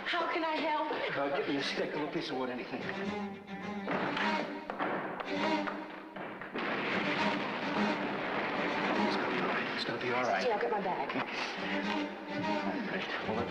How can I help? Get me a stick, a little piece of wood, anything. It's gonna be all right. Yeah, I'll get my bag. Great. Hold it.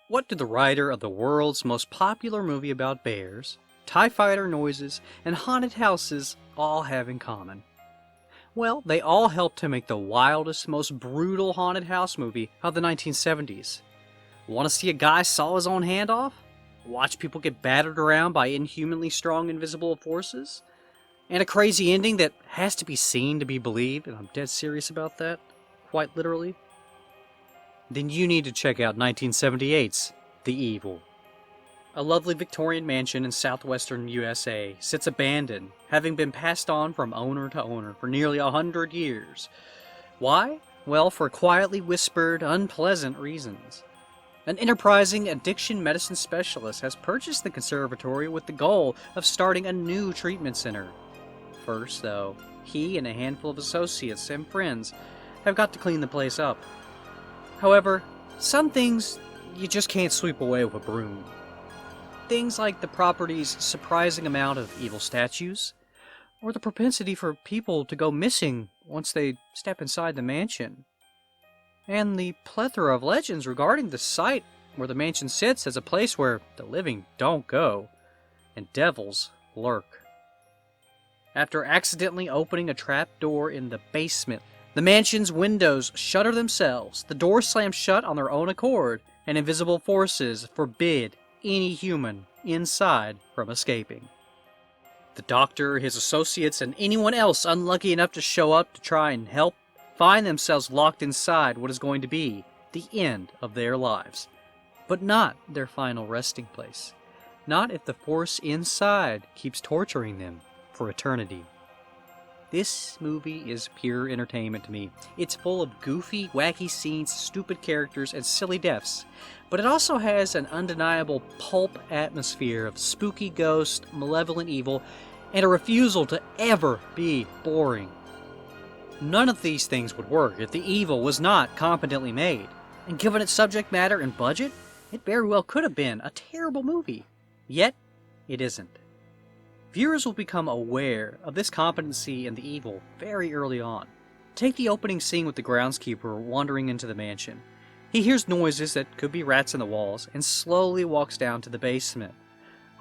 What do the writer of the world's most popular movie about bears, TIE fighter noises, and haunted houses all have in common? Well, they all helped to make the wildest, most brutal haunted house movie of the 1970s. Want to see a guy saw his own hand off? Watch people get battered around by inhumanly strong invisible forces? And a crazy ending that has to be seen to be believed, and I'm dead serious about that, quite literally? Then you need to check out 1978's The Evil. A lovely Victorian mansion in southwestern USA sits abandoned, having been passed on from owner to owner for nearly 100 years. Why? Well, for quietly whispered, unpleasant reasons. An enterprising addiction medicine specialist has purchased the conservatory with the goal of starting a new treatment center. First, though, he and a handful of associates and friends have got to clean the place up. However, some things you just can't sweep away with a broom. Things like the property's surprising amount of evil statues, or the propensity for people to go missing once they step inside the mansion, and the plethora of legends regarding the site where the mansion sits as a place where the living don't go, and devils lurk. After accidentally opening a trap door in the basement, the mansion's windows shutter themselves, the doors slam shut on their own accord, and invisible forces forbid any human inside from escaping. The doctor, his associates, and anyone else unlucky enough to show up to try and help find themselves locked inside what is going to be the end of their lives. But not their final resting place. Not if the force inside keeps torturing them for eternity. This movie is pure entertainment to me. It's full of goofy, wacky scenes, stupid characters, and silly deaths, but it also has an undeniable pulp atmosphere of spooky ghosts, malevolent evil, and a refusal to ever be boring. None of these things would work if The Evil was not competently made, and given its subject matter and budget, it very well could have been a terrible movie. Yet, it isn't. Viewers will become aware of this competency in The Evil very early on. Take the opening scene with the groundskeeper wandering into the mansion. He hears noises that could be rats in the walls and slowly walks down to the basement.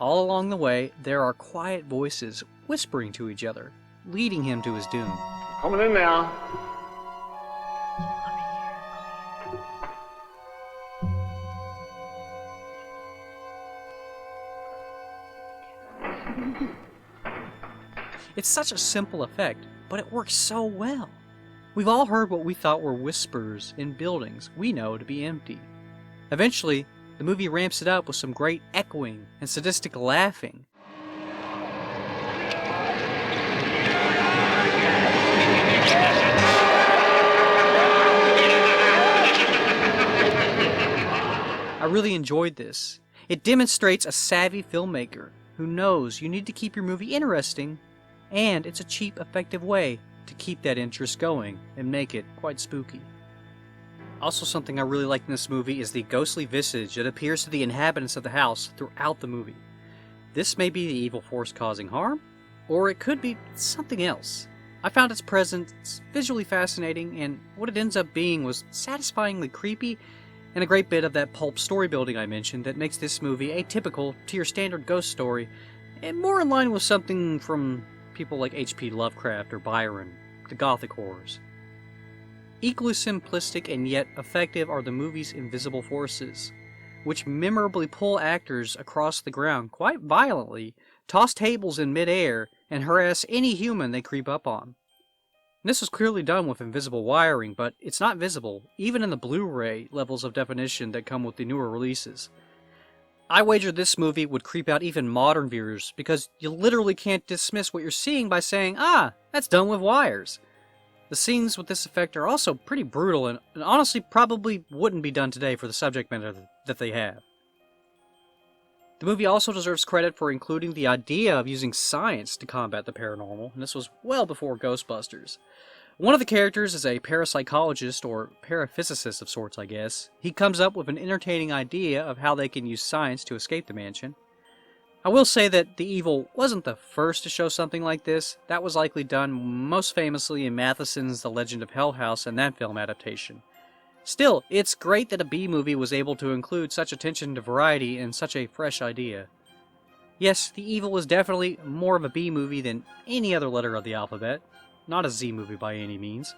All along the way, there are quiet voices whispering to each other, leading him to his doom. Coming in now. It's such a simple effect, but it works so well. We've all heard what we thought were whispers in buildings we know to be empty. Eventually, the movie ramps it up with some great echoing and sadistic laughing. I really enjoyed this. It demonstrates a savvy filmmaker who knows you need to keep your movie interesting, and it's a cheap, effective way to keep that interest going and make it quite spooky. Also, something I really like in this movie is the ghostly visage that appears to the inhabitants of the house throughout the movie. This may be the evil force causing harm, or it could be something else. I found its presence visually fascinating, and what it ends up being was satisfyingly creepy, and a great bit of that pulp story building I mentioned that makes this movie atypical to your standard ghost story, and more in line with something from people like H.P. Lovecraft or Byron, the Gothic horrors. Equally simplistic and yet effective are the movie's invisible forces, which memorably pull actors across the ground quite violently, toss tables in midair, and harass any human they creep up on. This was clearly done with invisible wiring, but it's not visible, even in the Blu-ray levels of definition that come with the newer releases. I wager this movie would creep out even modern viewers, because you literally can't dismiss what you're seeing by saying, that's done with wires. The scenes with this effect are also pretty brutal and honestly probably wouldn't be done today for the subject matter that they have. The movie also deserves credit for including the idea of using science to combat the paranormal, and this was well before Ghostbusters. One of the characters is a parapsychologist or paraphysicist of sorts, I guess. He comes up with an entertaining idea of how they can use science to escape the mansion. I will say that the Evil wasn't the first to show something like this. That was likely done most famously in Matheson's The Legend of Hell House and that film adaptation. Still, it's great that a B-movie was able to include such attention to variety in such a fresh idea. Yes, The Evil is definitely more of a B-movie than any other letter of the alphabet. Not a Z movie by any means.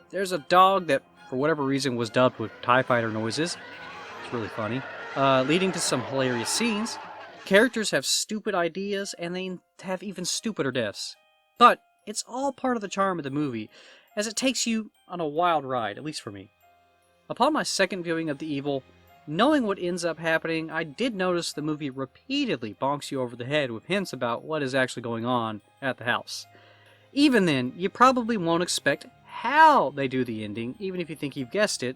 There's a dog that, for whatever reason, was dubbed with TIE fighter noises. It's really funny. Leading to some hilarious scenes. Characters have stupid ideas, and they have even stupider deaths. But it's all part of the charm of the movie, as it takes you on a wild ride, at least for me. Upon my second viewing of The Evil, knowing what ends up happening, I did notice the movie repeatedly bonks you over the head with hints about what is actually going on at the house. Even then, you probably won't expect how they do the ending, even if you think you've guessed it,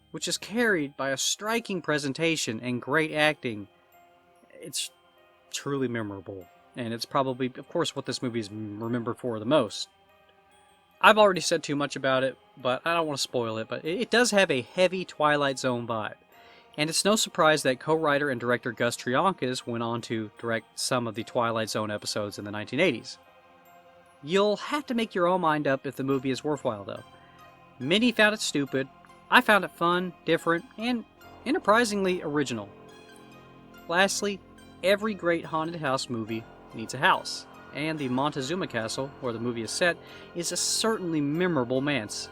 which is carried by a striking presentation and great acting. It's truly memorable, and it's probably, of course, what this movie is remembered for the most. I've already said too much about it, but I don't want to spoil it, but it does have a heavy Twilight Zone vibe. And it's no surprise that co-writer and director Gus Triankas went on to direct some of the Twilight Zone episodes in the 1980s. You'll have to make your own mind up if the movie is worthwhile, though. Many found it stupid. I found it fun, different, and enterprisingly original. Lastly, every great haunted house movie needs a house, and the Montezuma Castle, where the movie is set, is a certainly memorable manse.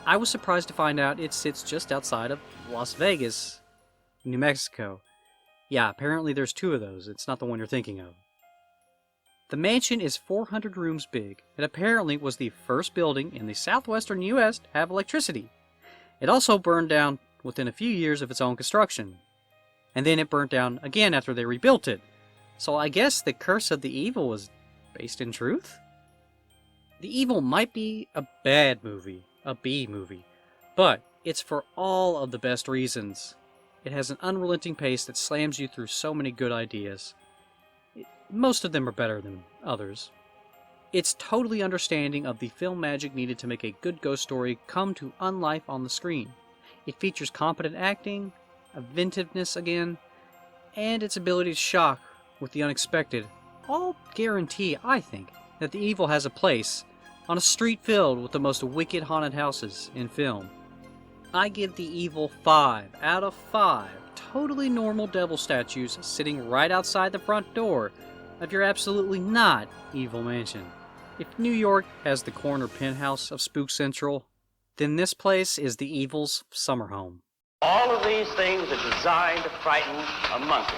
I was surprised to find out it sits just outside of Las Vegas, New Mexico. Yeah, apparently there's two of those. It's not the one you're thinking of. The mansion is 400 rooms big, and apparently was the first building in the southwestern U.S. to have electricity. It also burned down within a few years of its own construction. And then it burnt down again after they rebuilt it. So I guess the Curse of the Evil was based in truth? The Evil might be a bad movie, a B movie, but it's for all of the best reasons. It has an unrelenting pace that slams you through so many good ideas. Most of them are better than others. It's totally understanding of the film magic needed to make a good ghost story come to unlife on the screen. It features competent acting, inventiveness again, and its ability to shock with the unexpected. All guarantee, I think, that The Evil has a place on a street filled with the most wicked haunted houses in film. I give The Evil 5 out of 5 totally normal devil statues sitting right outside the front door of your absolutely not evil mansion. If New York has the corner penthouse of Spook Central, then this place is The Evil's summer home. All of these things are designed to frighten a monkey.